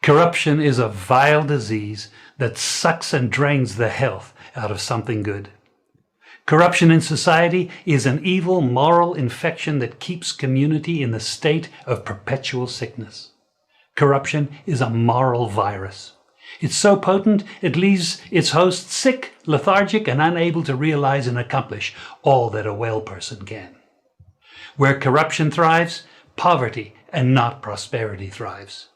Corruption is a vile disease that sucks and drains the health out of something good. Corruption in society is an evil moral infection that keeps community in the state of perpetual sickness. Corruption is a moral virus. It's so potent it leaves its host sick, lethargic, and unable to realize and accomplish all that a well person can. Where corruption thrives, poverty and not prosperity thrives.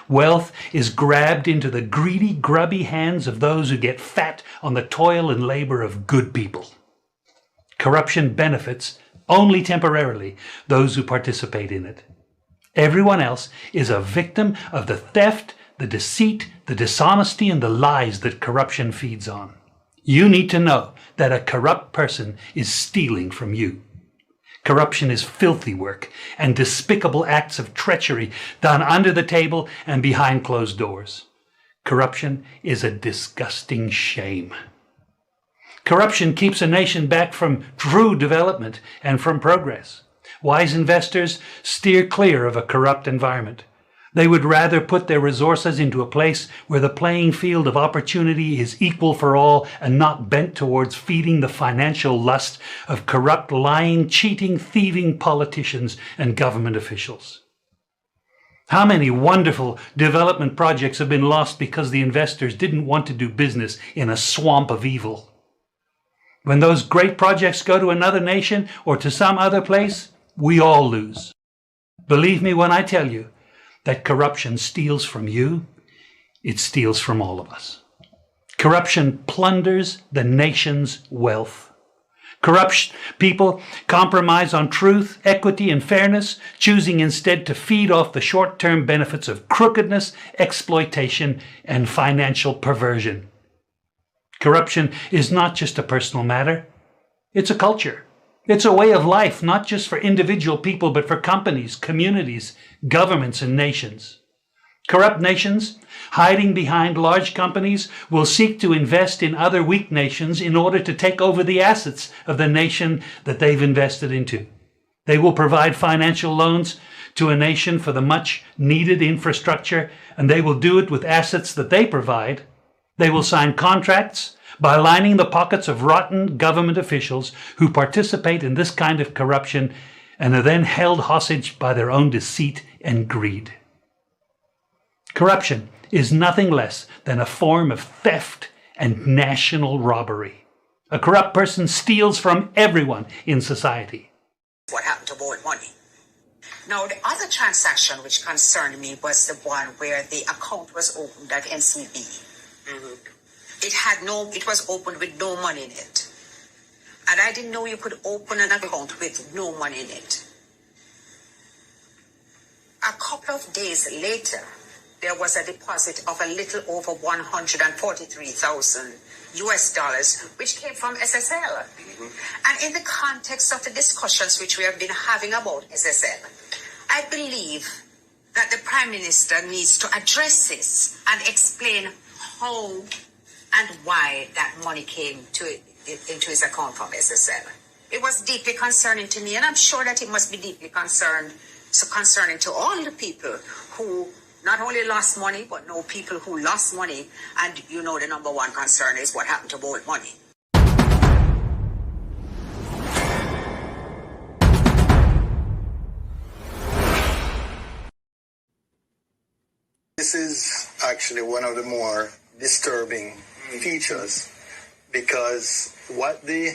Wealth is grabbed into the greedy, grubby hands of those who get fat on the toil and labor of good people. Corruption benefits, only temporarily, those who participate in it. Everyone else is a victim of the theft, the deceit, the dishonesty, and the lies that corruption feeds on. You need to know that a corrupt person is stealing from you. Corruption is filthy work and despicable acts of treachery done under the table and behind closed doors. Corruption is a disgusting shame. Corruption keeps a nation back from true development and from progress. Wise investors steer clear of a corrupt environment. They would rather put their resources into a place where the playing field of opportunity is equal for all and not bent towards feeding the financial lust of corrupt, lying, cheating, thieving politicians and government officials. How many wonderful development projects have been lost because the investors didn't want to do business in a swamp of evil? When those great projects go to another nation or to some other place, we all lose. Believe me when I tell you that corruption steals from you, it steals from all of us. Corruption plunders the nation's wealth. Corrupt people compromise on truth, equity, and fairness, choosing instead to feed off the short-term benefits of crookedness, exploitation, and financial perversion. Corruption is not just a personal matter, it's a culture. It's a way of life, not just for individual people, but for companies, communities, governments, and nations. Corrupt nations, hiding behind large companies, will seek to invest in other weak nations in order to take over the assets of the nation that they've invested into. They will provide financial loans to a nation for the much needed infrastructure, and they will do it with assets that they provide. They will sign contracts by lining the pockets of rotten government officials who participate in this kind of corruption and are then held hostage by their own deceit and greed. Corruption is nothing less than a form of theft and national robbery. A corrupt person steals from everyone in society. What happened to borrowed money? Now, the other transaction which concerned me was the one where the account was opened at NCB. Mm-hmm. It was opened with no money in it. And I didn't know you could open an account with no money in it. A couple of days later, there was a deposit of a little over $143,000 US, which came from SSL. Mm-hmm. And in the context of the discussions which we have been having about SSL, I believe that the Prime Minister needs to address this and explain how and why that money came into his account from SSL. It was deeply concerning to me, and I'm sure that it must be deeply concerning to all the people who not only lost money, but know people who lost money. And you know the number one concern is what happened to borrowed money. This is actually one of the more disturbing features, because what the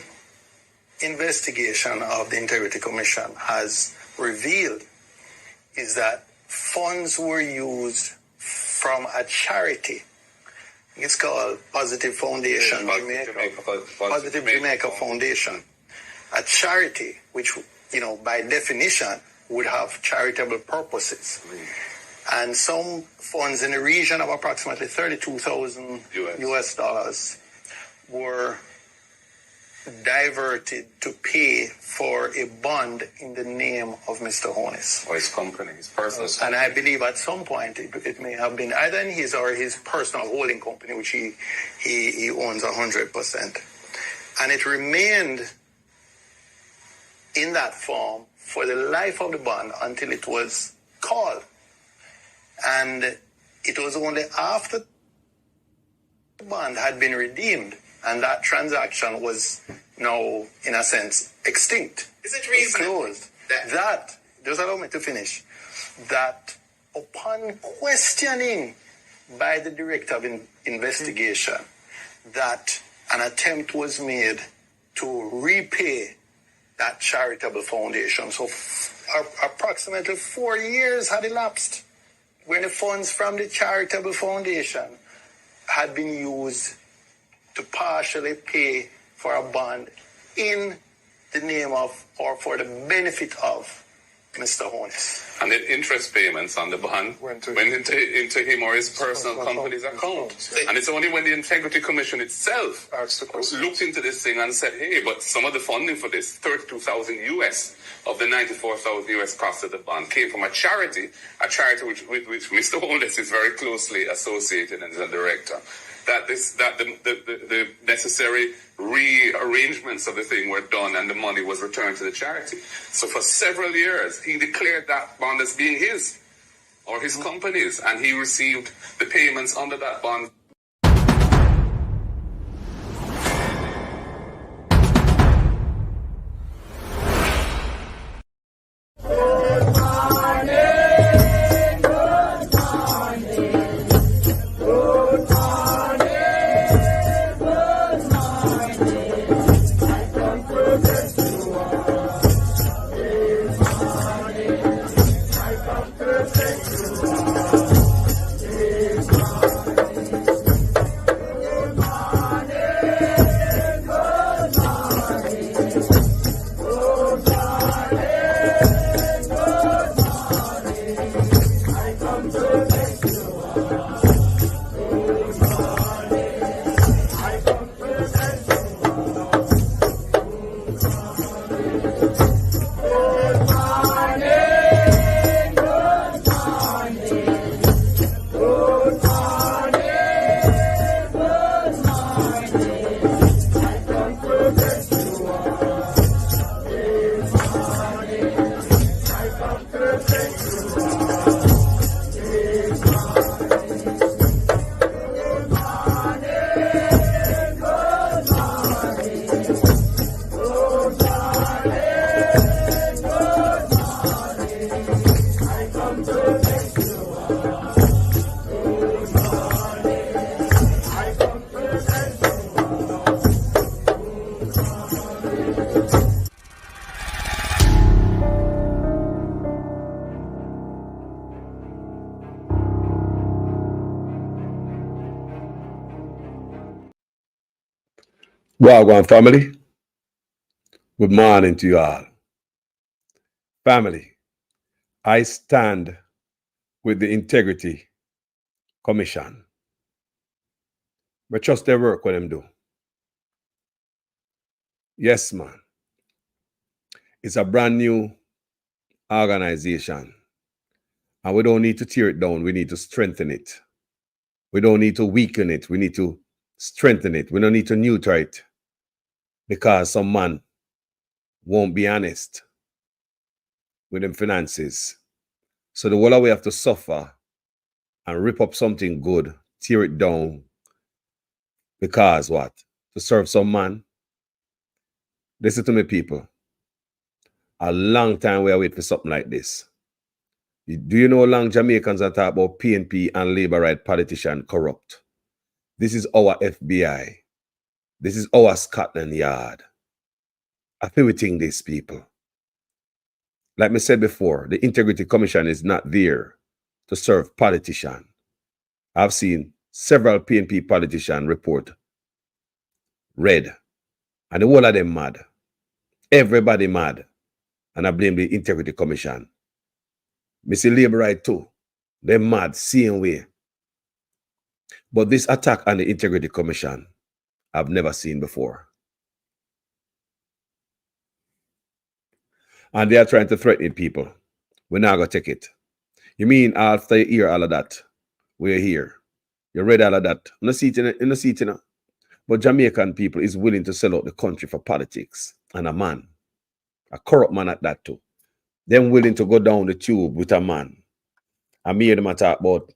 investigation of the Integrity Commission has revealed is that funds were used from a charity. It's called Positive Foundation, Positive Jamaica Foundation, a charity which, by definition would have charitable purposes. And some funds in the region of approximately $32,000 US were diverted to pay for a bond in the name of Mr. Honus. Or his company, his personal company. And I believe at some point it may have been either in his or his personal holding company, which he owns 100%. And it remained in that form for the life of the bond until it was called. And It was only after the bond had been redeemed and that transaction was now, in a sense, extinct. Is it reasonable closed? That, just allow me to finish, that upon questioning by the director of investigation, that an attempt was made to repay that charitable foundation. So approximately 4 years had elapsed when the funds from the charitable foundation had been used to partially pay for a bond in the name of or for the benefit of Mr. Honus. And the interest payments on the bond went into him or his personal company's account. And it's only when the Integrity Commission itself looked into this thing and said, hey, but some of the funding for this, 32,000 US of the 94,000 US cost of the bond, came from a charity with which Mr. Holness is very closely associated and is a director. That the necessary rearrangements of the thing were done and the money was returned to the charity. So for several years, he declared that bond as being his or his company's, and he received the payments under that bond. Wagwan family, good morning to you all. Family, I stand with the Integrity Commission. But trust their work what them do. Yes, man. It's a brand new organization. And we don't need to tear it down. We need to strengthen it. We don't need to weaken it. We need to strengthen it. We don't need to neuter it. Because some man won't be honest with them finances. So the whole way have to suffer and rip up something good, tear it down. Because what? To serve some man? Listen to me, people. A long time we are waiting for something like this. Do you know how long Jamaicans are talking about PNP and Labour right politician corrupt? This is our FBI. This is our Scotland Yard. I feel we think these people. Like I said before, the Integrity Commission is not there to serve politicians. I've seen several PNP politicians report red. And the whole of them mad. Everybody mad. And I blame the Integrity Commission. Me see Labour right too. They're mad, same way. But this attack on the Integrity Commission, I've never seen before. And they are trying to threaten people. We're not going to take it. You mean after you hear all of that, we're here. You read all of that. In the seat, But Jamaican people is willing to sell out the country for politics. And a man, a corrupt man at that too. Them willing to go down the tube with a man. I hear them talk about,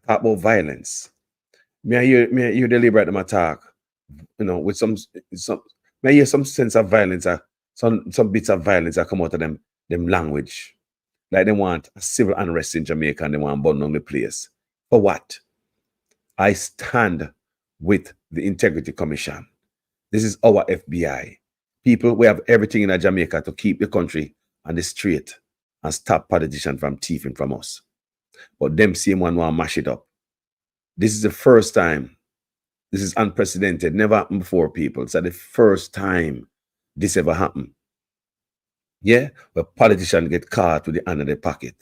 talk about violence. Me I hear the liberate them attack, with some may I hear some sense of violence, some bits of violence that come out of them language. Like they want a civil unrest in Jamaica and they want to burn down the place. For what? I stand with the Integrity Commission. This is our FBI. People, we have everything in Jamaica to keep the country on the straight and stop politicians from thieving from us. But them same one want to mash it up. This is the first time. This is unprecedented. Never happened before, people. It's the first time this ever happened. Yeah, where politicians get caught with the hand in their pocket.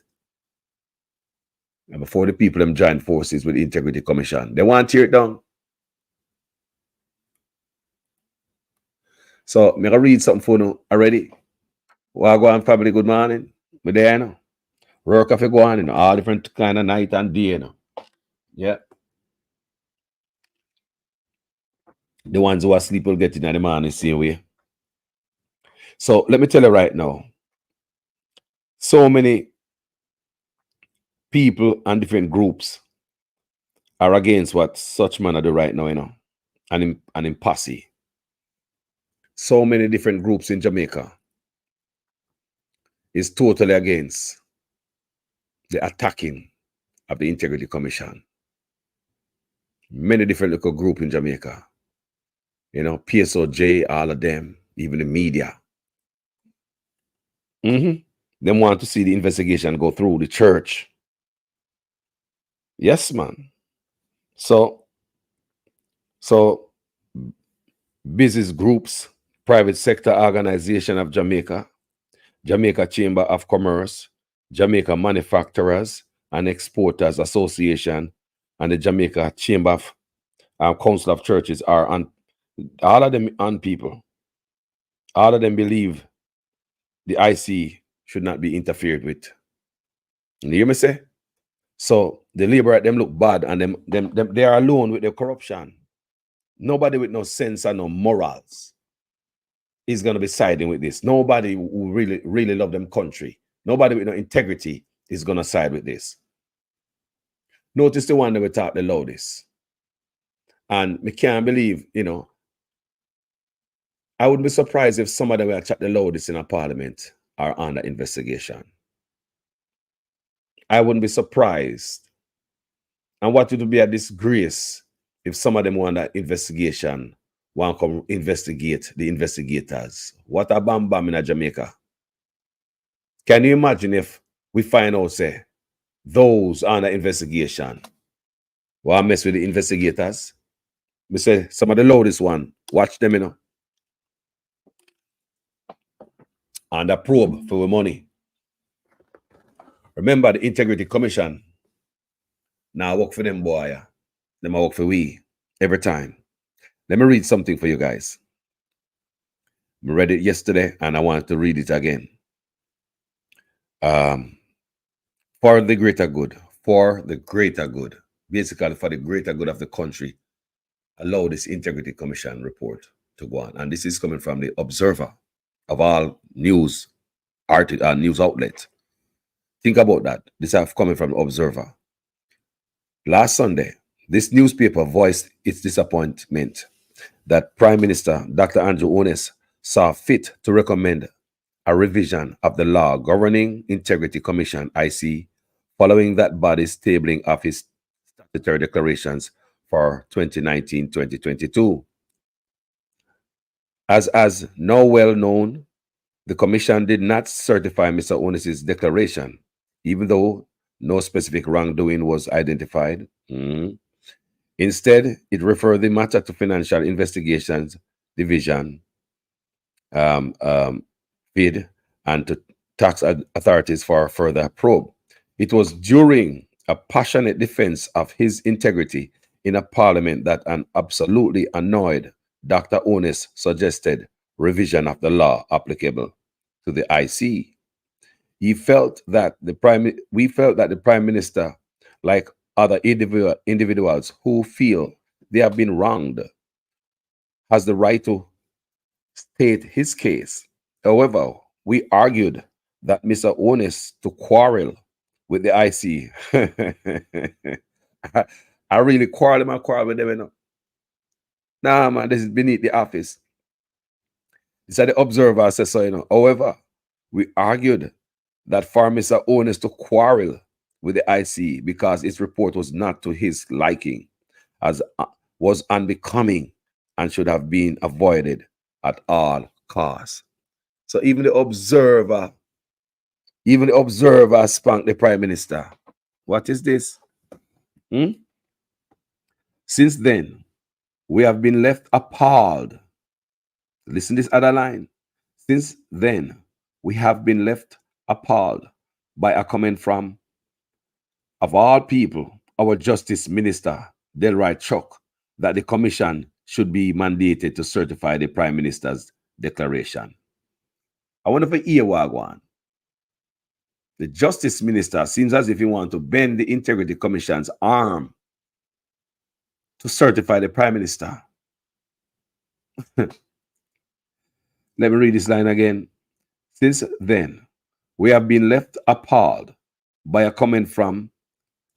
And before the people them join forces with the Integrity Commission, they want to tear it down. So, I'm going to read something for you already. Wagwan family, good morning. We're there now. Work off go on, all different kind of night and day, Yeah. The ones who are asleep will get in the morning the same way. So, let me tell you right now. So many people and different groups are against what such man do right now, and in posse. So many different groups in Jamaica is totally against the attacking of the Integrity Commission. Many different local groups in Jamaica. PSOJ, all of them, even the media. They want to see the investigation go through the church. Yes, man. So business groups, private sector organization of Jamaica, Jamaica Chamber of Commerce, Jamaica Manufacturers and Exporters Association, and the Jamaica Chamber of Council of Churches are on, all of them on people. All of them believe the IC should not be interfered with. You hear me say? So the liberate them look bad and them they are alone with their corruption. Nobody with no sense and no morals is going to be siding with this. Nobody who really love them country. Nobody with no integrity is going to side with this. Notice the one that we talk the loudest. And we can't believe, I wouldn't be surprised if some of them will chat the loudest in a parliament are under investigation. I wouldn't be surprised. And what it would be a disgrace if some of them want that investigation, want to come investigate the investigators. What a bam bam in Jamaica. Can you imagine if we find out, say, those under investigation want to mess with the investigators? We say some of the loudest one, watch them, under probe for the money. Remember the Integrity Commission. Now I work for them, boy. Them I work for we every time. Let me read something for you guys. I read it yesterday and I want to read it again. For the greater good. For the greater good. Basically, for the greater good of the country, allow this Integrity Commission report to go on. And this is coming from the Observer of all news outlets. Think about that. This is coming from the Observer. Last Sunday, this newspaper voiced its disappointment that Prime Minister Dr. Andrew Ones saw fit to recommend a revision of the law governing Integrity Commission IC following that body's tabling of his statutory declarations for 2019-2022. As now well known, the Commission did not certify Mr. Onis's declaration, even though no specific wrongdoing was identified. Instead, it referred the matter to Financial Investigations Division, FID, and to tax authorities for further probe. It was during a passionate defense of his integrity in a parliament that an absolutely annoyed Dr. Onis suggested revision of the law applicable to the IC. We felt that the Prime Minister, like other individuals who feel they have been wronged, has the right to state his case. However, we argued that Mr. Onis to quarrel with the IC I really quarrel with them, you know. Nah, man, this is beneath the office. It's at the observer says so, you know. However, we argued that for Mr. Owners to quarrel with the IC because its report was not to his liking, as was unbecoming and should have been avoided at all costs. So even the observer spanked the Prime Minister. What is this? Since then, we have been left appalled. Listen to this other line. Since then, we have been left appalled by a comment from, of all people, our Justice Minister, Delroy Chuck, that the Commission should be mandated to certify the Prime Minister's declaration. I wonder if hear what I want. The Justice Minister seems as if he wants to bend the Integrity Commission's arm to certify the Prime Minister. Let me read this line again. Since then, we have been left appalled by a comment from,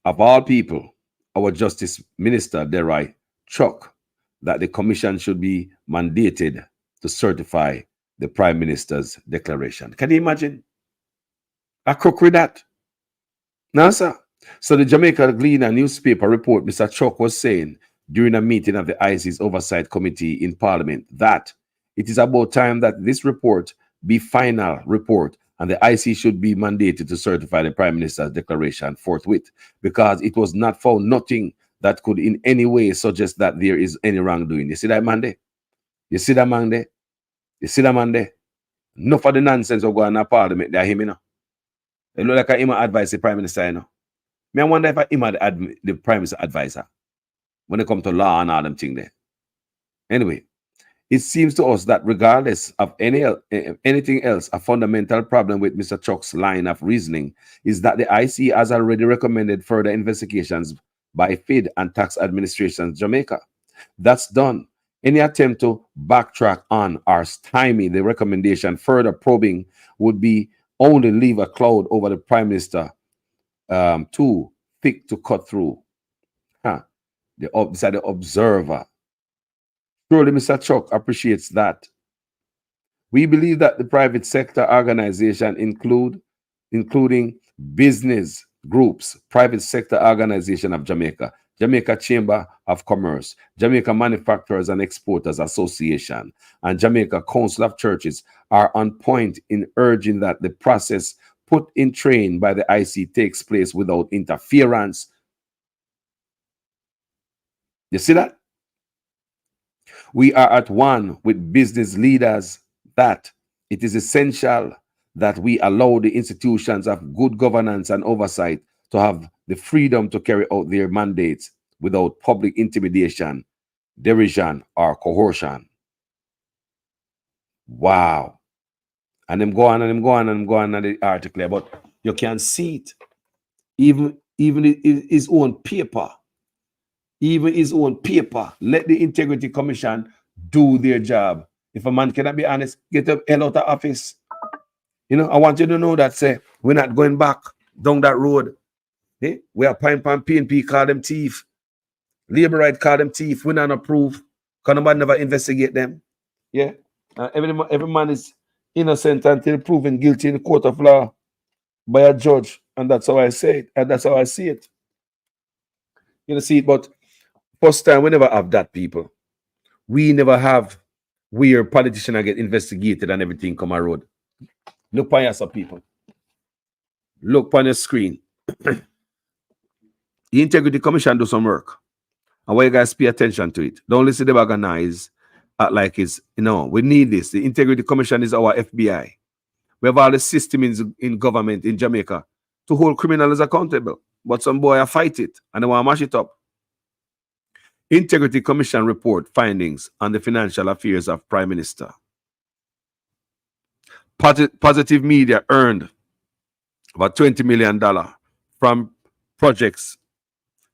of all people, our Justice Minister, Delroy Chuck, that the Commission should be mandated to certify the Prime Minister's declaration. Can you imagine? A crook with that? No, sir. So the Jamaica Gleaner newspaper report, Mr. Chuck was saying during a meeting of the IC's Oversight Committee in Parliament that it is about time that this report be final report and the IC should be mandated to certify the Prime Minister's declaration forthwith, because it was not found nothing that could in any way suggest that there is any wrongdoing. You see that man there? You see that man there? You see that man there? Enough of the nonsense of going to Parliament there, him, you know. It look like him advise the Prime Minister, you know. Me, I wonder if him the Prime Minister advisor when it comes to law and all them things there. Anyway, it seems to us that regardless of anything else, a fundamental problem with Mr. Chuck's line of reasoning is that the IC has already recommended further investigations by FID and tax administrations Jamaica. That's done. Any attempt to backtrack on or stymie the recommendation further probing would be only leave a cloud over the Prime Minister too thick to cut through. The observer. Surely Mr. Chuck appreciates that. We believe that the private sector organization including business groups, private sector organization of Jamaica, Jamaica Chamber of Commerce, Jamaica Manufacturers and Exporters Association, and Jamaica Council of Churches are on point in urging that the process put in train by the IC takes place without interference. You see that? We are at one with business leaders that it is essential that we allow the institutions of good governance and oversight to have the freedom to carry out their mandates without public intimidation, derision, or coercion. Wow. And I'm going on the article, but you can see it. Even his own paper. Even his own paper. Let the Integrity Commission do their job. If a man cannot be honest, get the hell out of office. You know, I want you to know that, say, we're not going back down that road. Eh? We are Pine Pan PNP call them thief. Labor right call them thief. We not approve. Because nobody never investigate them. Yeah. Every man is innocent until proven guilty in the court of law by a judge. And that's how I say it. And that's how I see it. You know, see it, but first time we never have that, people. We never have where politicians get investigated and everything come a road. Look on yourself, people. Look on your screen. The Integrity Commission do some work. And why you guys pay attention to it. Don't listen to the organize act like it's, you know, we need this. The Integrity Commission is our FBI. We have all the systems in government in Jamaica to hold criminals accountable. But some boy fight it and they want to mash it up. Integrity Commission report findings on the financial affairs of Prime Minister. Positive Media earned about $20 million from projects,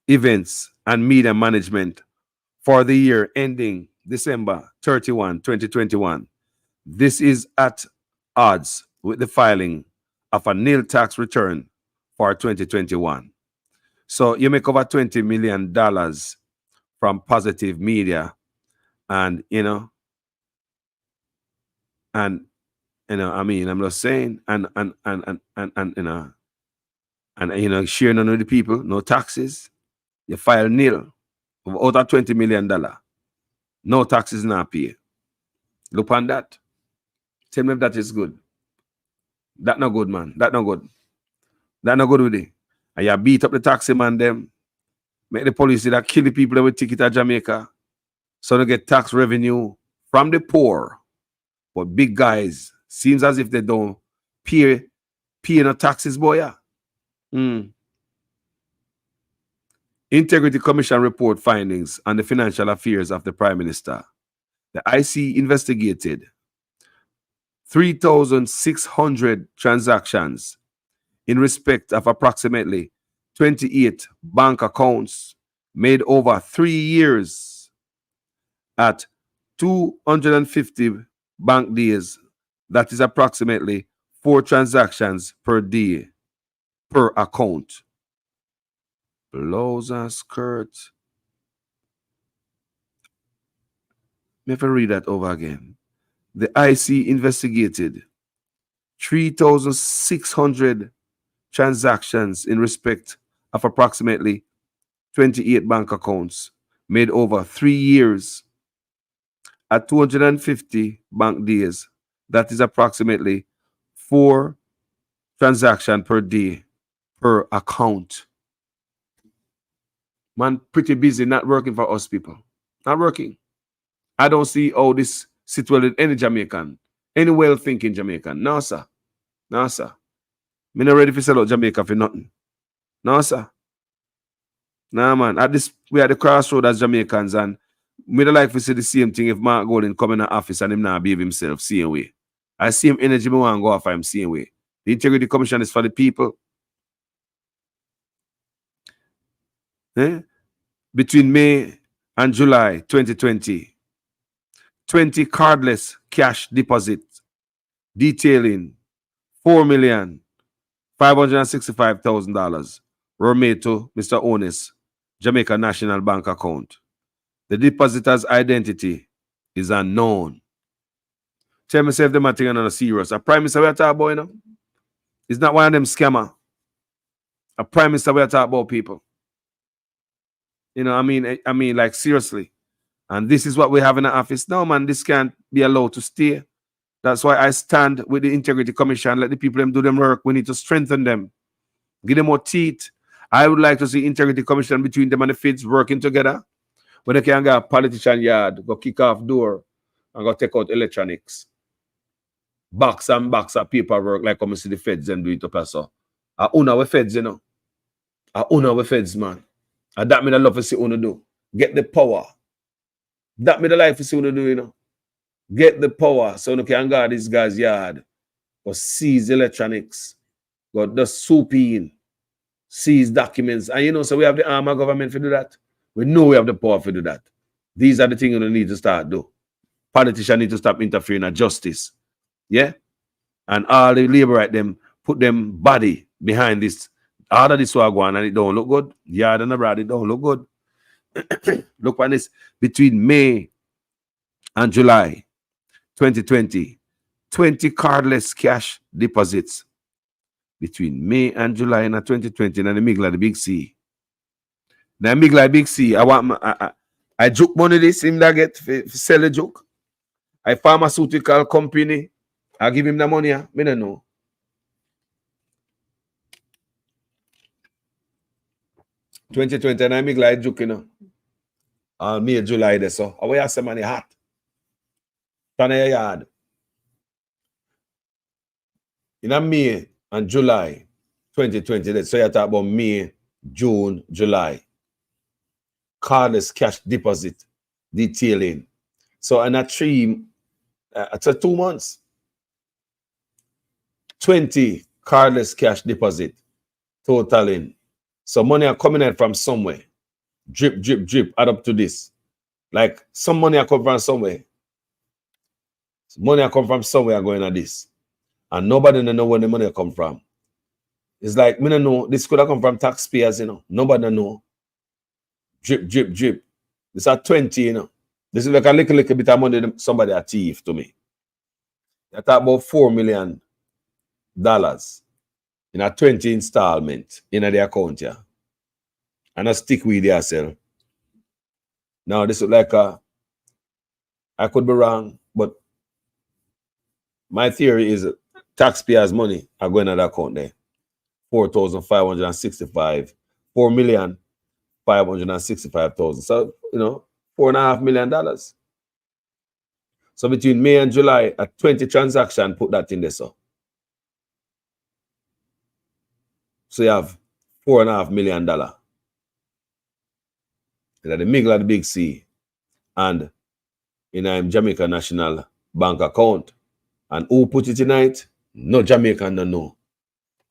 events, and media management for the year ending December 31, 2021. This is at odds with the filing of a nil tax return for 2021. So you make over $20 million from positive media, and I mean, I'm just saying, and sharing on with the people, no taxes, you file nil out of $20 million, no taxes not pay. Look on that. Tell me if that is good. That no good, man. That no good. That no good with it. And you beat up the taxi man them, make the police that kill the people that will ticket to Jamaica, so they get tax revenue from the poor. But big guys, seems as if they don't pay no taxes, boy. Yeah. Integrity Commission report findings on the financial affairs of the Prime Minister. The IC investigated 3,600 transactions in respect of approximately 28 bank accounts made over 3 years at 250 bank days. That is approximately 4 transactions per day per account. Blouse and skirt. Let me read that over again. The IC investigated 3,600 transactions in respect of approximately 28 bank accounts made over 3 years at 250 bank days. That is approximately 4 transactions per day per account. Man, pretty busy, not working for us people. Not working. I don't see how this sit well with any Jamaican, any well-thinking Jamaican. No, sir. No, sir. Me not ready to sell out Jamaica for nothing. No, sir. Nah, man. At this, we are the crossroad as Jamaicans, and me don't like to see the same thing if Mark Golden come in the office and him not behave himself, same way. I see him energy, me want to go off him, same way. The Integrity Commission is for the people. Between May and July 2020, 20 cardless cash deposits detailing $4,565,000 were made to Mr. Onis' Jamaica National Bank account. The depositor's identity is unknown. Tell me if them are taking on a serious. A prime minister we are talking about, you know? It's not one of them scammer. A prime minister we are talking about, people. You know, I mean, like, seriously. And this is what we have in the office. No, man, this can't be allowed to stay. That's why I stand with the Integrity Commission. Let the people them do them work. We need to strengthen them. Give them more teeth. I would like to see Integrity Commission between them and the feds working together. When they can get a politician yard, go kick off door and go take out electronics. Box and box of paperwork like come see the feds and do it up as so. I own our feds, you know. I own our feds, man. And that mean I love to see what do. Get the power. That mean the life to see what do, you know. Get the power so you can guard this guy's yard. Or seize electronics. Go just soup in. Seize documents. And you know, so we have the arm of government to do that. We know we have the power to do that. These are the things you need to start do. Politicians need to stop interfering in justice. Yeah? And all the labor right them, put them body behind this. All of this will go on and it don't look good. Yard and abroad, it don't look good. Look at this. Between May and July 2020, 20 cardless cash deposits. Between May and July in 2020, and the Migla, the Big C. Now, Migla, Big C, I joke money this, him that get sell a joke. A pharmaceutical company, I give him the money, I don't know. $2020, and I make like joke, you know. May, July, there, so. I wear some money hot. Turn your yard. In May and July 2020, so you talk about May, June, July. Cardless cash deposit detailing. So in a 2 months, 20 cardless cash deposit totaling. So money are coming in from somewhere. Drip, drip, drip, add up to this. Like some money are coming from somewhere. Money are come from somewhere going at this. And nobody know where the money come from. It's like, me no know, this could have come from taxpayers, you know. Nobody know. Drip, drip, drip. This are 20, you know. This is like a little bit of money somebody a thief to me. I talk about $4 million in a 20 installment in the account here. And I stick with yourself. Now this is like I could be wrong, but my theory is taxpayers' money are going to that account there. 4,565, 4,565,000. So, you know, $4.5 million. So between May and July, a 20 transaction, put that in there. So you have $4.5 million in the middle of the big C and in a Jamaica National Bank account. And who put it in it? No Jamaican, no know.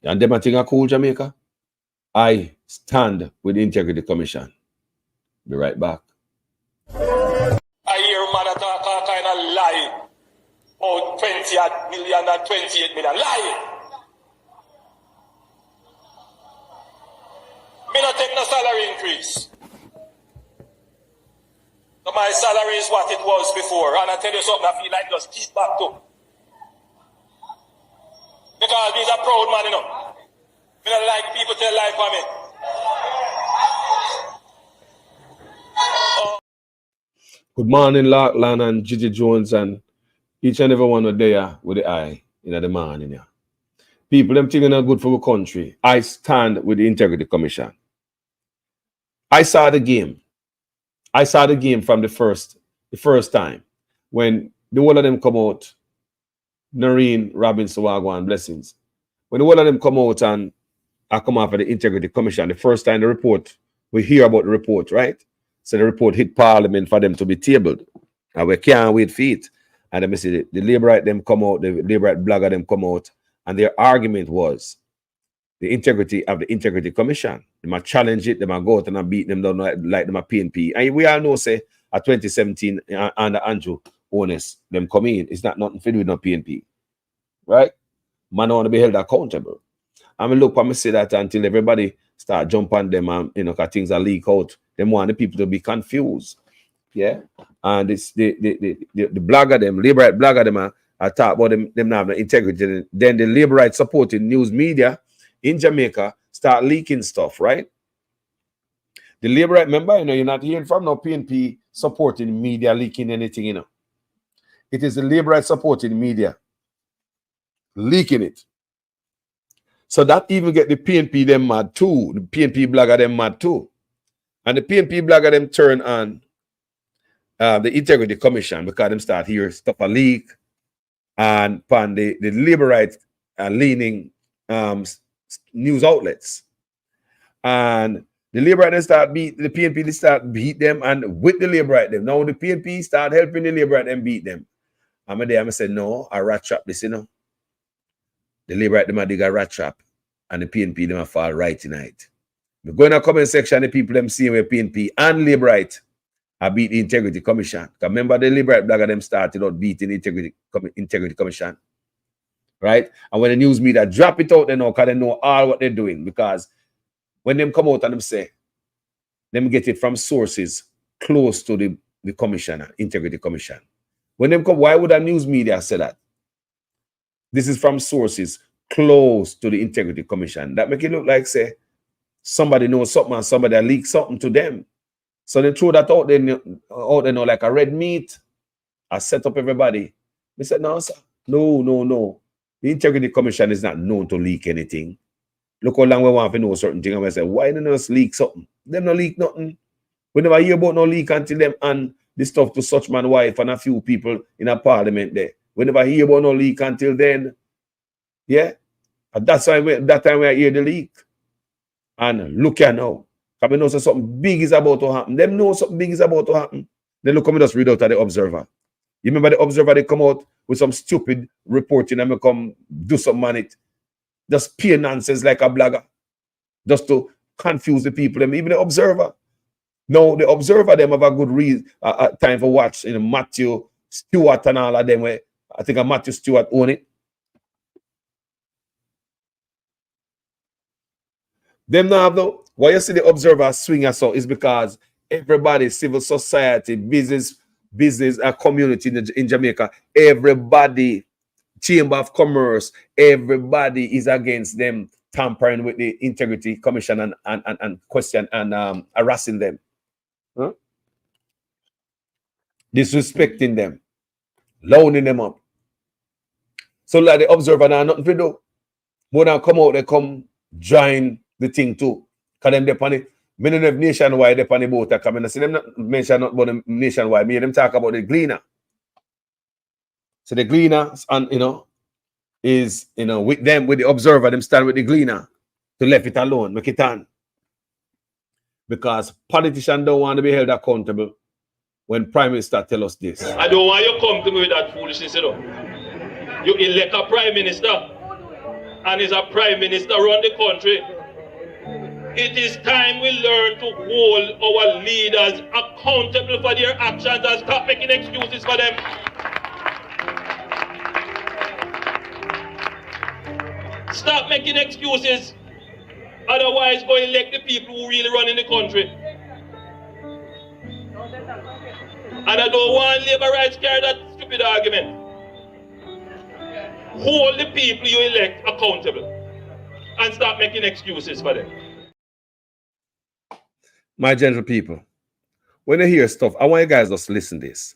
And them I think are cool, Jamaica. I stand with the Integrity Commission. Be right back. I hear man talk all kind of lie. Oh, 20 million and 28 million. Lie. Me not take no salary increase. So my salary is what it was before. And I tell you something, I feel like just keep back to. Because he's a proud man, you know. Me don't like people tell lie for me. Good morning, Lachlan and Gigi Jones and each and every one of there with the eye in the morning. Yeah. People, them thinking are good for the country. I stand with the Integrity Commission. I saw the game. I saw the game from the first time when the whole of them come out. Noreen, Robinson, Wagwan, blessings. When the whole of them come out and I come after the Integrity Commission, the first time the report, we hear about the report, right? So the report hit Parliament for them to be tabled. And we can't wait for it. And then see the Labour right them come out, the Labour right blogger them come out, and their argument was the integrity of the Integrity Commission. They might challenge it, they might go out and beat them down like them a PNP. And we all know, say, at 2017 under Andrew Honest, them come in, it's not nothing to do with no PNP. Right? Man, I want to be held accountable. I mean, look, I say that until everybody start jumping on them and, you know, because things are leak out. Them want the people to be confused. Yeah? And it's the blogger them, Labour right blogger them, I talk about them not have the integrity. Then the Labour right supporting news media in Jamaica start leaking stuff, right? The Labour right, remember, you know, you're not hearing from no PNP supporting media leaking anything, you know. It is the Labour right supporting media leaking it. So that even get the PNP them mad too. The PNP blogger them mad too. And the PNP blogger them turn on the Integrity Commission because them start hear stuff a leak and pan the Labour right leaning news outlets. And the Labour right start beat the PNP, they start beat them and with the Labour right them. Now the PNP start helping the Labour right them beat them. I'm there, I said, no, I rat trap this, you know. The Labour right them a dig a rat trap and the PNP them a fall right tonight. We go in the comment section, the people them see where PNP and Labour right I beat the Integrity Commission. Because remember the Labour right blogger them started out beating the Integrity Commission. Right? And when the news media drop it out, they know because they know all what they're doing. Because when them come out and them say, them get it from sources close to the commissioner, Integrity Commission. When them come, why would a news media say that? This is from sources close to the Integrity Commission. That make it look like, say, somebody knows something and somebody leaked something to them. So they throw that out there, know, like a red meat. I set up everybody. They said, no, sir. No. The Integrity Commission is not known to leak anything. Look how long we want to know certain things. And I say, why didn't they just leak something? Them no leak nothing. We never hear about no leak until them and the stuff to such man wife and a few people in a parliament there. We never hear about no leak until then. Yeah? And that's why that time we hear the leak. And look here now. Because we know something big is about to happen. Them know something big is about to happen. Then look, come just read out of the Observer. You remember the Observer, they come out with some stupid reporting and they come do something on it. Just pure nonsense like a blogger. Just to confuse the people. Them, even the Observer. No, the Observer, them have a good reason, time for watch. You know, Matthew Stewart and all of them. Where I think Matthew Stewart own it. Them now have no. Why you see the observer swing us out is because everybody, civil society, business, community in Jamaica, everybody, Chamber of Commerce, everybody is against them tampering with the Integrity Commission and question and harassing them, disrespecting them, loading them up. So like the observer now nothing to do. More than come out, they come join the thing too. Because them depend on me don't have nationwide depend on the boat. I see them not mention not about the nationwide. Me them talk about the gleaner. So the gleaner and is with them, with the observer, them stand with the gleaner to left it alone, make it on. Because politicians don't want to be held accountable when Prime Minister tell us this. I don't want you to come to me with that foolishness, You elect a Prime Minister, and is a Prime Minister run the country. It is time we learn to hold our leaders accountable for their actions and stop making excuses for them. Stop making excuses. Otherwise, go elect the people who really run in the country. And I don't want labor rights carry that stupid argument. Hold the people you elect accountable and stop making excuses for them. My gentle people, when you hear stuff, I want you guys just listen to this.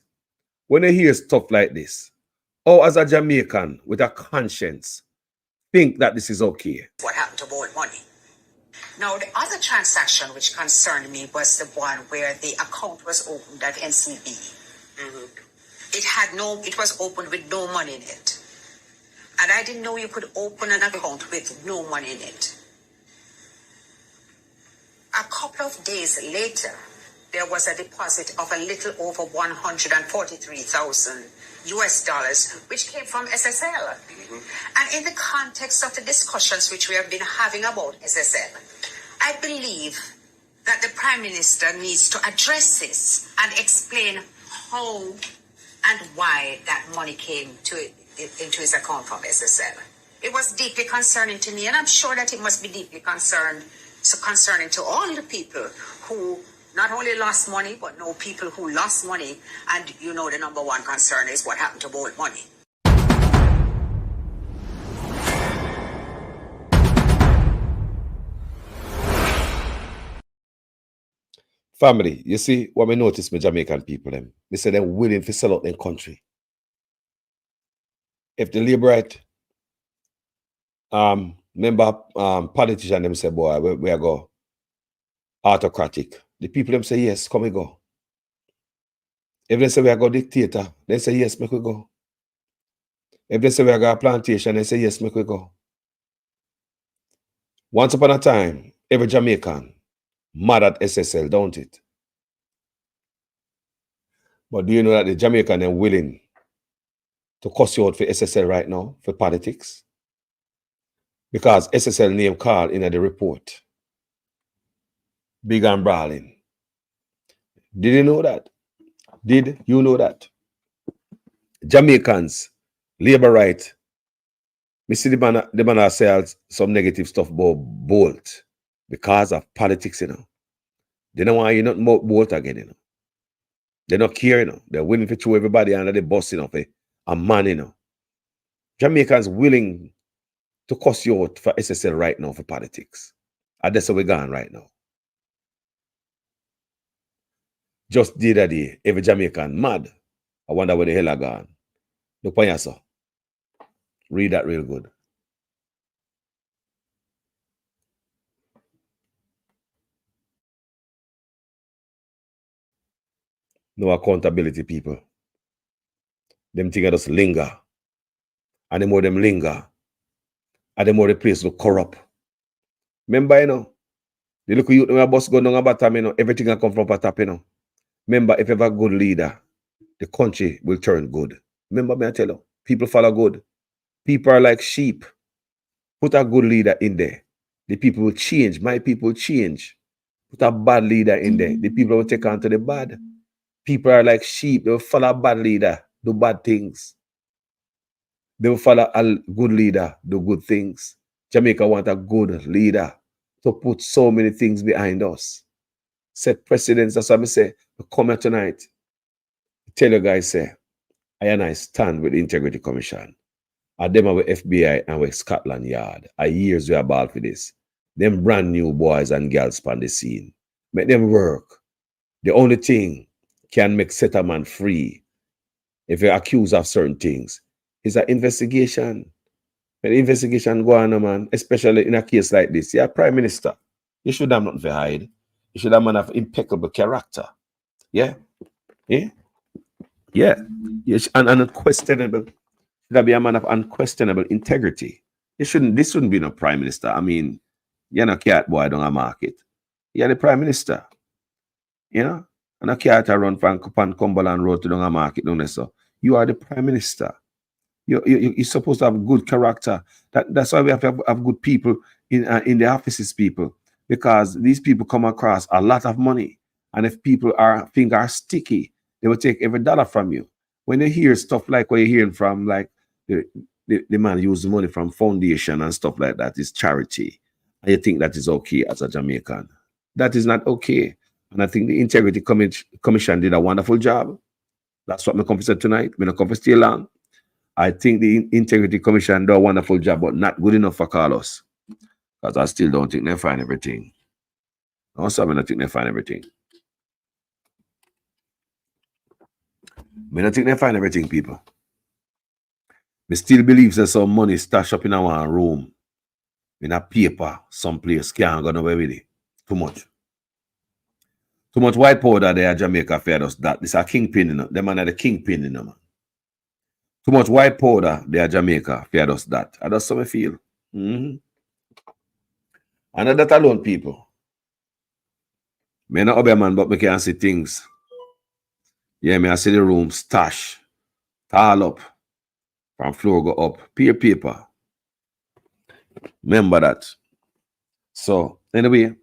When you hear stuff like this, as a Jamaican with a conscience, think that this is okay. What happened to bold money? Now, the other transaction which concerned me was the one where the account was opened at NCB. It was opened with no money in it. And I didn't know you could open an account with no money in it. A couple of days later, there was a deposit of a little over $143,000, which came from SSL. And in the context of the discussions which we have been having about SSL, I believe that the Prime Minister needs to address this and explain how and why that money came into his account from SSL. It was deeply concerning to me, and I'm sure that it must be deeply concerning to all the people who not only lost money, but know people who lost money. And the number one concern is what happened to bold money. Family, you see what we notice with Jamaican people, they say they're willing to sell out their country. If the liberate politician them say, boy, we are go autocratic. The people them say, yes, come we go. If they say we are go dictator, they say, yes, make we go. If they say we are go plantation, they say, yes, make we go. Once upon a time, every Jamaican mad at SSL, don't it? But do you know that the Jamaican are willing to cuss you out for SSL right now, for politics? Because SSL name called in the report. Big and brawling. Did you know that? Did you know that? Jamaicans, labor right. Me see the man say some negative stuff about Bolt because of politics, They don't want you not more Bolt again, They don't care, They're willing to throw everybody under the bus, a man, Jamaicans willing to cuss you out for SSL right now for politics. And that's where we're going right now. Just the other day, every Jamaican mad. I wonder where the hell I gone. Look on yourself. Read that real good. No accountability, people. Them things just linger. And the more them linger, and the more the place look corrupt. Remember, the look youth when a bus go down a bottom, everything that come from a top, Remember, if you have a good leader, the country will turn good. Remember me, I tell you, people follow good. People are like sheep. Put a good leader in there. The people will change. My people change. Put a bad leader in there. The people will take on to the bad. People are like sheep. They will follow a bad leader, do bad things. They will follow a good leader, do good things. Jamaica want a good leader to put so many things behind us. Set precedents. That's why I say, come here tonight. Tell you guys, say, I stand with the Integrity Commission. I them with FBI and with Scotland Yard. I years we are ball for this. Them brand new boys and girls on the scene. Make them work. The only thing can make set a man free if you're accused of certain things is an investigation. When the investigation go on, man, especially in a case like this, you're Prime Minister. You should have nothing to hide. You should have man of impeccable character. Yeah? Yeah? Yeah. Yes, and unquestionable. Should be a man of unquestionable integrity. This shouldn't be no Prime Minister. I mean, you're not cat boy down a market. You're the Prime Minister. You know? And a cat run from Cumberland Road to down a market, don't you? So you are the Prime Minister. You're supposed to have good character. That's why we have to have good people in the offices, people, because these people come across a lot of money, and if people are sticky, they will take every dollar from you. When they hear stuff like what you're hearing from, like the man use the money from foundation and stuff like that, is charity, and you think that is okay as a Jamaican, that is not okay. And I think the Integrity Commission did a wonderful job. That's what my company said tonight. I'm not going to stay long. I think the Integrity Commission do a wonderful job, but not good enough for Carlos. Because I still don't think they find everything. Also, I don't think they find everything. I don't think they find everything, people. I still believe there's some money stashed up in our room, in a paper, someplace. Can't go nowhere with it. Too much. Too much white powder there at Jamaica feared us that. This is a kingpin, you know. Them man are the kingpin, you know, man. Too much white powder there at Jamaica feared us that. And that's how I feel. And that alone, people. Me not obey man, but me can see things. Yeah, me I see the room stash, tall up, from floor go up, paper. Remember that. So anyway,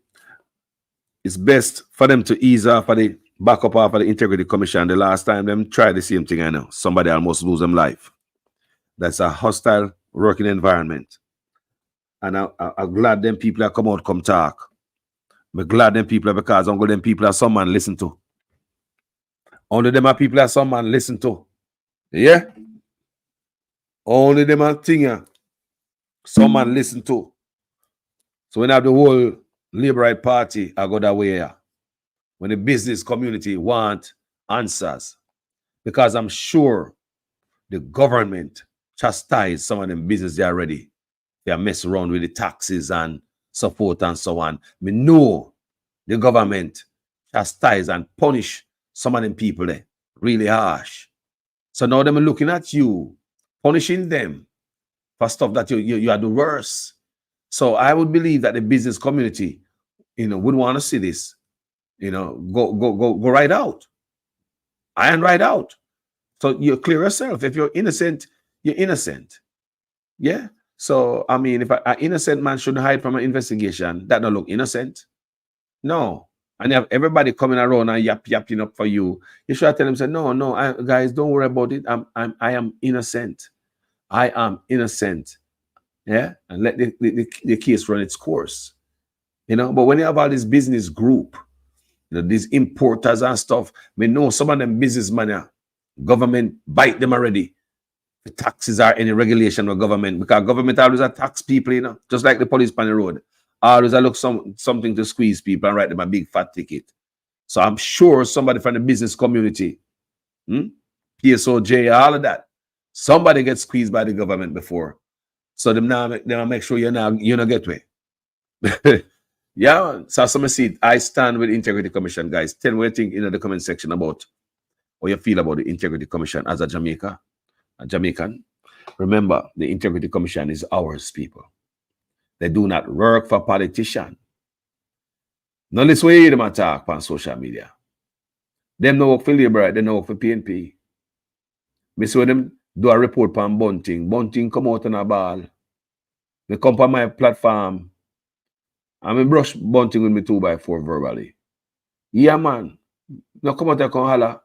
it's best for them to ease off of the back up off of the Integrity Commission. The last time them tried the same thing, I know. Somebody almost lose them life. That's a hostile working environment. And I'm glad them people that come out, come talk. I'm glad them people because only them people that some man listen to. Only them are people that some man listen to. Yeah? Only them are thing some man listen to. So when I have the whole Labour Right Party, I go that way here. When the business community want answers. Because I'm sure the government chastise some of them business they already. They are messing around with the taxes and support and so on. We know the government chastise and punish some of them people there really harsh. So now them are looking at you, punishing them for stuff that you are the worst. So I would believe that the business community, would want to see this, go right out. And right out. So you clear yourself. If you're innocent, you're innocent. Yeah. So, I mean, if an innocent man shouldn't hide from an investigation, that don't look innocent. No. And you have everybody coming around and yapping up for you. You should tell them, say, no, guys, don't worry about it. I am innocent. I am innocent. Yeah. And let the case run its course. But when you have all this business group, these importers and stuff, we know some of them businessmen, government bite them already. The taxes are any regulation of government, because government always tax people, just like the police on the road. Always look something to squeeze people and write them a big fat ticket. So I'm sure somebody from the business community, PSOJ, all of that, somebody gets squeezed by the government before. So them now make sure you not get way. Yeah, so some see I stand with the Integrity Commission, guys. Tell me what you think in the comment section about what you feel about the Integrity Commission as a Jamaican. Remember, the Integrity Commission is ours, people. They do not work for politicians. None of this way them attack on social media. Them no work for Labour, they no work for PNP. Me see them do a report on Bunting. Bunting come out on a ball. They come on my platform. And me brush Bunting with me 2x4 verbally. Yeah, man. No come out there come holla.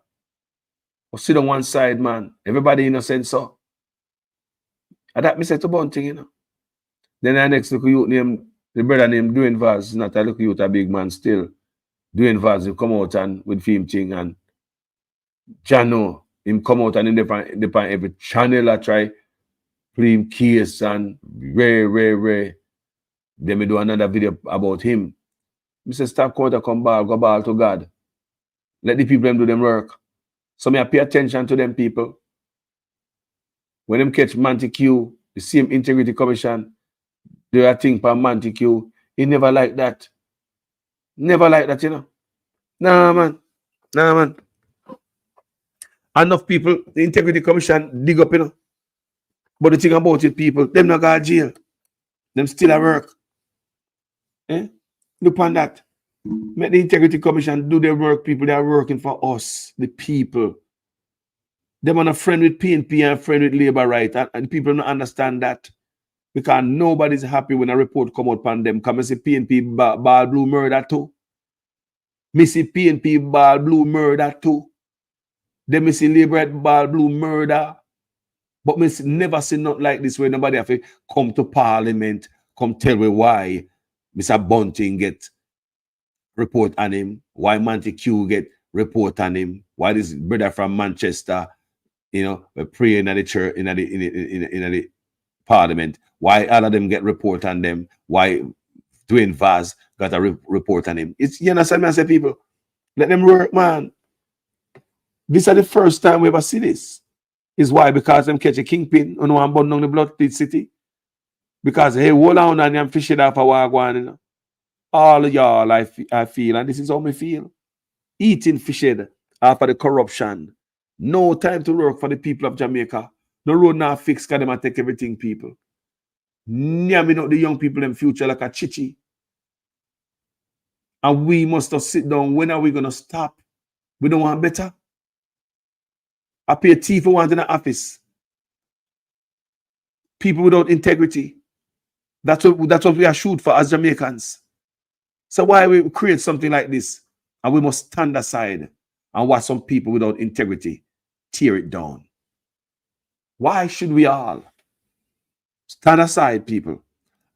Or sit on one side, man. Everybody innocent, so. And that me say to Bunting, Then the next look you name The brother named Dwayne Vaz is not a little youth, a big man still. Dwayne Vaz will come out and with film thing, and Jano, him come out and in the every channel I try play him case and rare. Then me do another video about him. Me say stop quarter come ball, go ball to God. Let the people them do them work. So me I pay attention to them people. When them catch Montague, the same integrity commission, do a thing for Montague. He never like that. Never like that, you know. Nah, man. Enough people, the integrity commission dig up, you know. But the thing about it, people, them not go to jail. Them still at work. Look on that. Make the integrity commission do their work, people. They are working for us, the people. Them on a friend with PNP and a friend with labor right. And people don't understand that. Because nobody's happy when a report come out on them. Come and say PNP ball blue murder too. Me see PNP ball blue murder too. Then me see labor ball blue murder. But me never see nothing like this where nobody have to come to parliament, come tell me why Mr. Bunting get report on him, why Montague get report on him, why this brother from Manchester, you know, praying at the church in the parliament, why all of them get report on them, why Dwayne Vaz got a report on him. It's, you understand me, I say, people, let them work, man. This is the first time we ever see this. Is why? Because them catch a kingpin on one button on the blood city. Because hey, hold on and I'm fishing off a wagwan, you know. All of y'all I feel, and this is how me feel. Eating fish head after the corruption. No time to work for the people of Jamaica. No road now fixed, because them take everything, people. Yamming out the young people in future like a chichi. And we must have sit down. When are we gonna stop? We don't want better. I pay a thief for one in the office. People without integrity. That's what we are shoot for as Jamaicans. So why we create something like this? And we must stand aside and watch some people without integrity tear it down. Why should we all stand aside, people,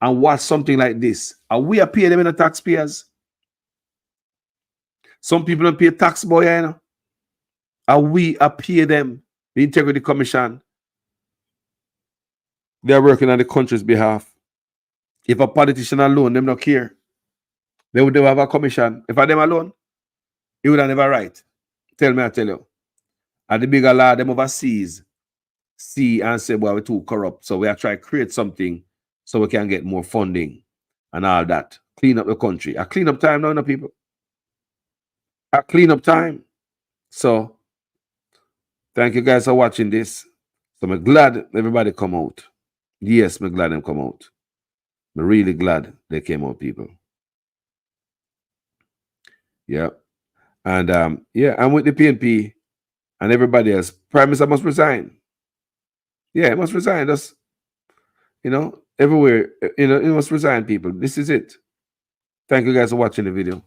and watch something like this? And we are paying them in the taxpayers. Some people don't pay tax, boy, you know. And we appear them, the Integrity Commission. They are working on the country's behalf. If a politician alone, them not care. They would never have a commission. If I them alone, he would have never write. Tell me, I tell you. And the bigger law, them overseas, see and say, well, we're too corrupt. So we are trying to create something so we can get more funding and all that. Clean up the country. A clean up time now, people. A clean up time. So, thank you guys for watching this. So I'm glad everybody come out. Yes, I'm glad them come out. I'm really glad they came out, people. Yeah. And yeah, I'm with the PNP and everybody else. Prime Minister must resign. Yeah, he must resign. That's, you know, everywhere, you know, he must resign, people. This is it. Thank you guys for watching the video.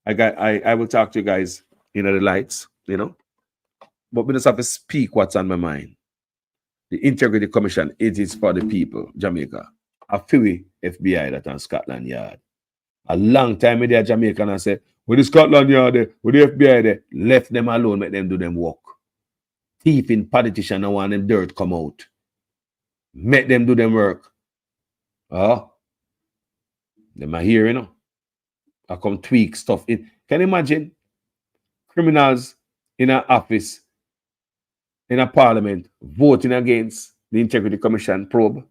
I will talk to you guys in the lights, you know. But we just have to speak what's on my mind. The Integrity Commission, it is for the people, Jamaica. I feel FBI that on Scotland Yard. A long time with the Jamaican and say, with the Scotland Yard there, with the FBI there, left them alone, make them do them work. Thieving politician and want them dirt come out. Make them do them work. Oh, them are here, you know. I come tweak stuff in. Can you imagine criminals in an office, in a parliament, voting against the Integrity Commission probe?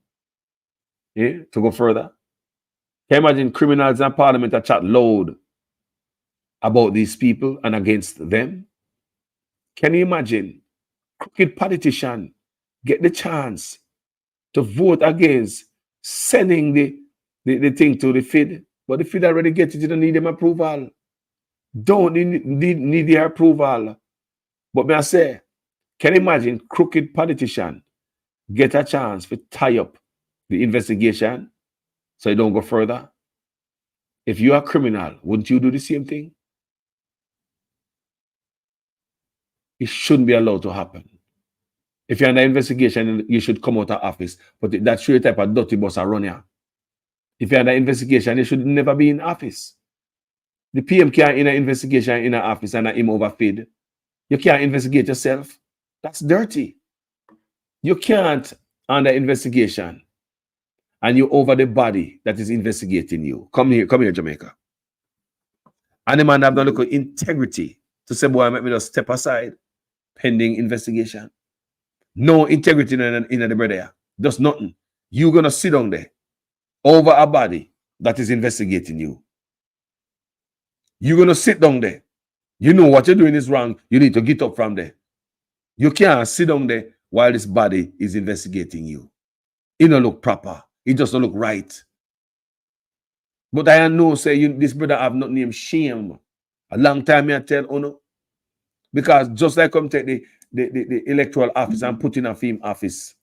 Yeah, to go further. Can you imagine criminals in parliament that chat loud about these people and against them? Can you imagine crooked politician get the chance to vote against sending the thing to the FID? But the FID already get it, you don't need them approval. Don't need their approval. But may I say, can you imagine crooked politician get a chance to tie up the investigation so you don't go further? If you are a criminal, wouldn't you do the same thing? It shouldn't be allowed to happen. If you're under investigation, you should come out of office. But that's your type of dirty boss around here. If you're under investigation, you should never be in office. The PM can't in an investigation in an office and him overfeed. You can't investigate yourself. That's dirty. You can't under investigation and you over the body that is investigating you. Come here, Jamaica. And the man have no look at integrity to say, boy, let me just step aside pending investigation. No integrity in the brother. Just nothing. You're going to sit down there over a body that is investigating you. You're going to sit down there. You know what you're doing is wrong. You need to get up from there. You can't sit down there while this body is investigating you. It don't look proper. It just don't look right. But I know, say, this brother have not named shame. A long time I tell Ono. Because just like come take the electoral office and put in a film office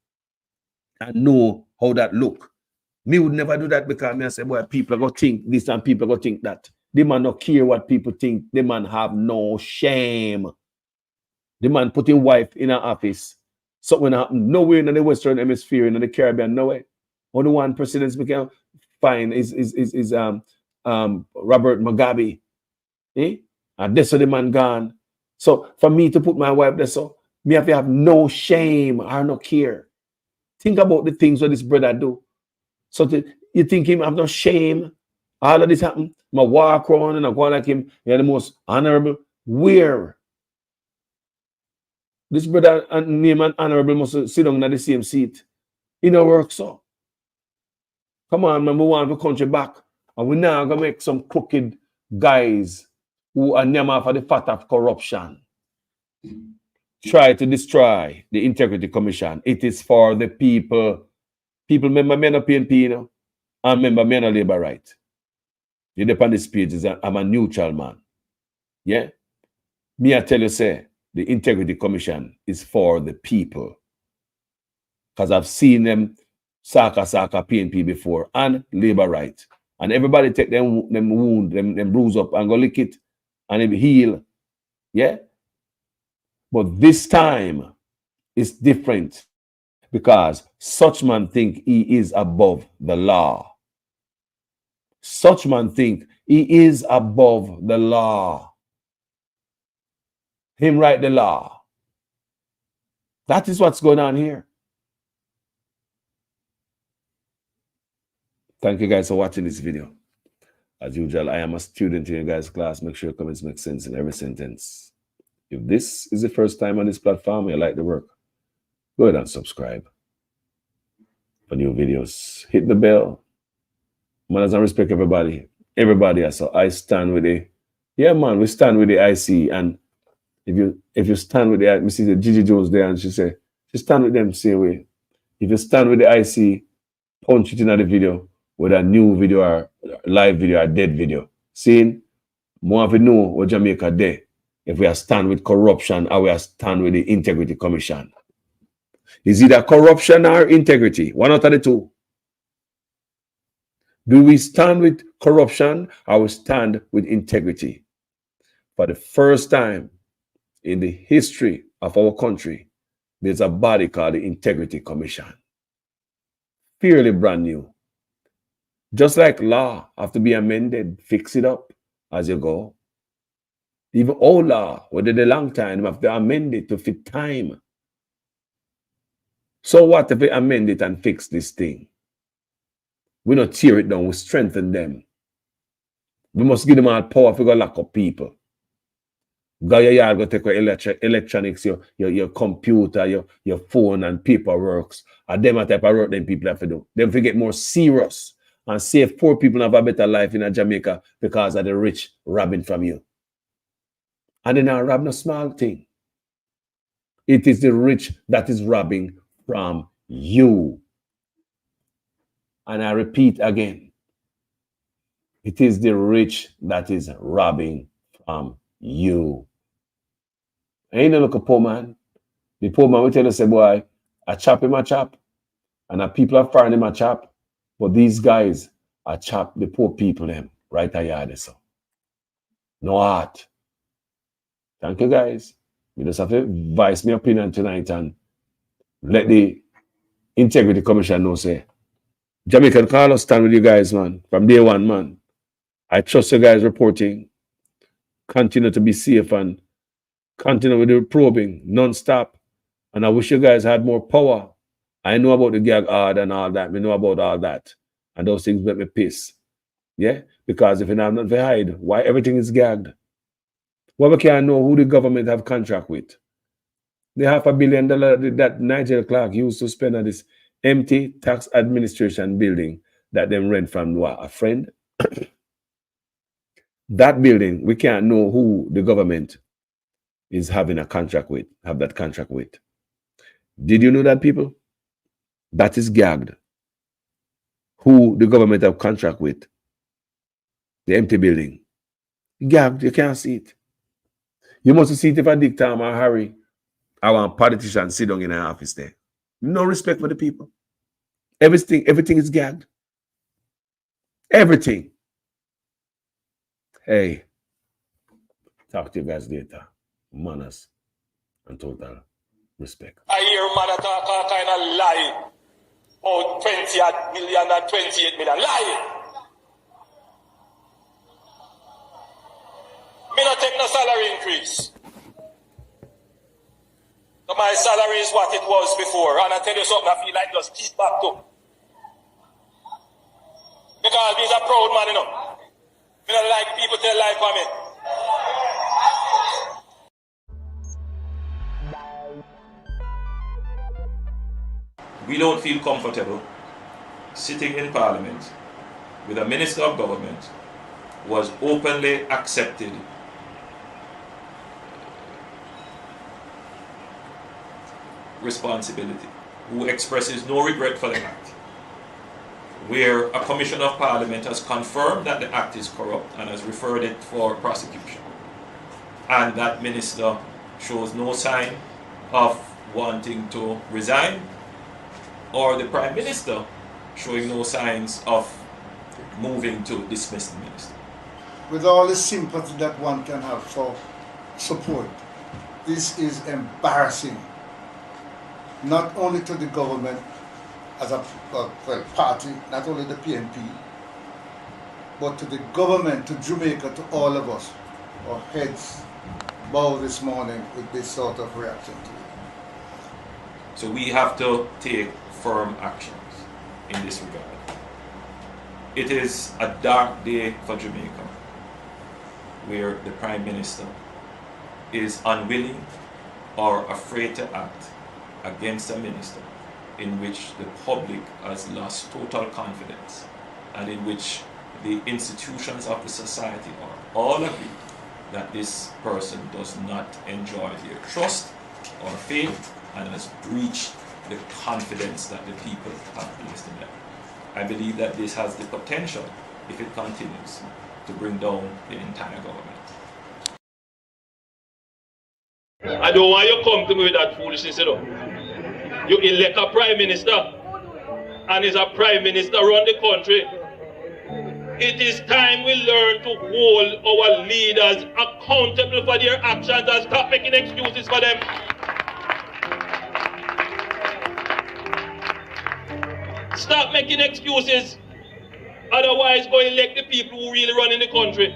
and know how that look. Me would never do that because me I say, boy, people are going to think this and people are going to think that. The man don't care what people think. The man have no shame. The man put his wife in an office. Something happened nowhere in the Western Hemisphere, in the Caribbean, nowhere. Only one president we can find is Robert Mugabe. And that's the man gone. So for me to put my wife there, so me have to have no shame or no care. Think about the things that this brother do. So you think him have no shame? All of this happen. I walk around and I go like him. You're the most honorable. Where? This brother and name and honorable must sit down in the same seat. It don't work so. Come on, man, we want the country back. And we're now going to make some crooked guys who are named for the fat of corruption try to destroy the Integrity Commission. It is for the people. People remember me no PNP, you know, and remember me no labor right. You depend on this page, I'm a neutral man. Yeah? Me, I tell you, say, the Integrity Commission is for the people. Because I've seen them Saka PNP before and labor right. And everybody take them wound, them bruise up and go lick it and it heal. Yeah? But this time is different because such man think he is above the law. Such man think he is above the law. Him write the law. That is what's going on here. Thank you guys for watching this video. As usual, I am a student in your guys' class. Make sure your comments make sense in every sentence. If this is the first time on this platform and you like the work, go ahead and subscribe for new videos. Hit the bell. Man, I respect everybody. Everybody, so I stand with the, yeah, man, we stand with the IC. And if you stand with the, we see the Gigi Jones there, and she stand with them the same way. If you stand with the IC, punch it in the video, whether a new video or live video or dead video. Seeing more of you know what Jamaica there. If we are stand with corruption or we are stand with the Integrity Commission. Is either corruption or integrity? One out of the two. Do we stand with corruption or we stand with integrity? For the first time in the history of our country, there's a body called the Integrity Commission. Fairly brand new. Just like law have to be amended, fix it up as you go. Even old law, whether the long time, have to amend it to fit time. So what if we amend it and fix this thing? We don't tear it down, we strengthen them. We must give them all power if we go lock up people. Go your yard, go take your electronics, your computer, your phone and paperwork. And them a type of work them people have to do. Them to get more serious and save poor people have a better life in Jamaica because of the rich robbing from you. And then I rob no small thing. It is the rich that is robbing from you. And I repeat again, it is the rich that is robbing from you. Ain't no look a poor man. The poor man will tell you, say, boy, I chop him a chop. And the people are firing him a chop. But these guys are chop the poor people them right a yard so. No heart. Thank you guys. You just have to voice my opinion tonight and let the Integrity Commission know, say, Jamaican Carlos stand with you guys, man. From day one, man. I trust you guys reporting. Continue to be safe and continue with the probing non-stop. And I wish you guys had more power. I know about the gag hard and all that. We know about all that. And those things make me piss. Yeah? Because if you have nothing to hide, why everything is gagged? Why we can't know who the government have contract with? The $500 million that Nigel Clark used to spend on this empty tax administration building that them rent from what, a friend? That building, we can't know who the government is having a contract with, have that contract with. Did you know that, people? That is gagged. Who the government have contract with. The empty building. Gagged, you can't see it. You must see it if a Dick, Tom, or Harry, I want politicians sit down in an office there. No respect for the people. Everything is gagged. Everything. Hey, talk to you guys later. Manners and total respect. I hear man talk a kind of lie. Oh, 20 million and 28 million. Lie. Me not take no salary increase. So my salary is what it was before. And I tell you something, I feel like just keep back to. Because he's a proud man, you know. Me don't like people tell lie for me. We don't feel comfortable sitting in Parliament with a Minister of Government who has openly accepted responsibility, who expresses no regret for the act, where a Commission of Parliament has confirmed that the act is corrupt and has referred it for prosecution, and that minister shows no sign of wanting to resign, or the Prime Minister showing no signs of moving to dismiss the minister. With all the sympathy that one can have for support, this is embarrassing. Not only to the government as a party, not only the PNP, but to the government, to Jamaica, to all of us. Our heads bow this morning with this sort of reaction to it. So we have to take firm actions in this regard. It is a dark day for Jamaica, where the Prime Minister is unwilling or afraid to act against a minister in which the public has lost total confidence and in which the institutions of the society are all agree that this person does not enjoy their trust or faith and has breached the confidence that the people have placed in them. I believe that this has the potential, if it continues, to bring down the entire government. I don't want you to come to me with that foolishness, you know. You elect a prime minister, and as a prime minister run the country. It is time we learn to hold our leaders accountable for their actions and stop making excuses for them. Stop making excuses. Otherwise, go elect the people who really run in the country.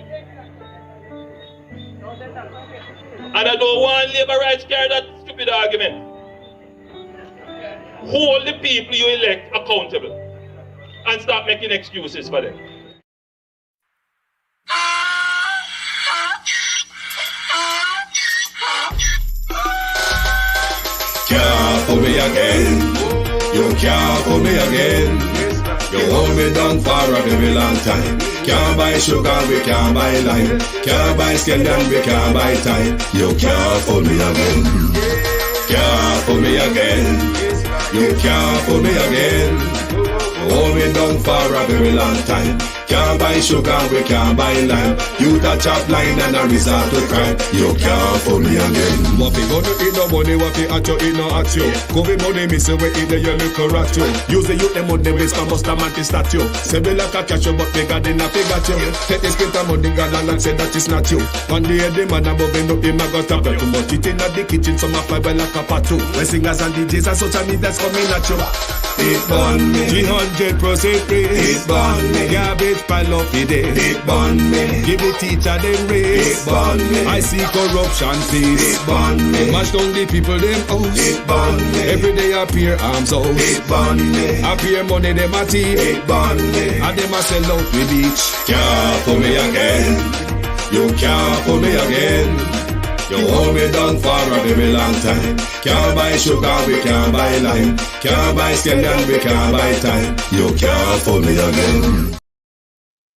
And I don't want labor rights carry that stupid argument. Hold the people you elect accountable and stop making excuses for them. Can't fool me again. You can't fool me again. You hold me down for a very long time. Can't buy sugar, we can't buy lime. Can't buy scallion, we can't buy time. You can't fool me again. Can't fool me again. You can't fool me again. Hold me down for a very long time. Can't buy sugar, we can't buy lime. You that chop line and a resort to crime. You can't fool me again. What we gonna eat no money, what we at you, eat no at you. Covid money, miss away in the yellow rat you. Use the youth, the money, waste and bust a mantis statue. Say we like a catch you, but bigger than a figure you. Take this print of money, galang and say that it's not you. One day the man above him, him a got a belt. Too much it in the kitchen, some a fly well like a patu. When singers and DJs and social media's coming at you. It burn me 300% raise. It burn me garbage pile up the day. It burn me give the teacher them raise. It burn me I see corruption face. It burn me mash down the people them house. It burn me every day appear arms out. It burn me appear money them a thief. It burn me and them a sell out with beach. Can't pull me again. You can't pull me again. You hold me down for a very long time. Can't buy sugar, we can't buy lime. Can't buy scallion, we can't buy time. You can't fool me again.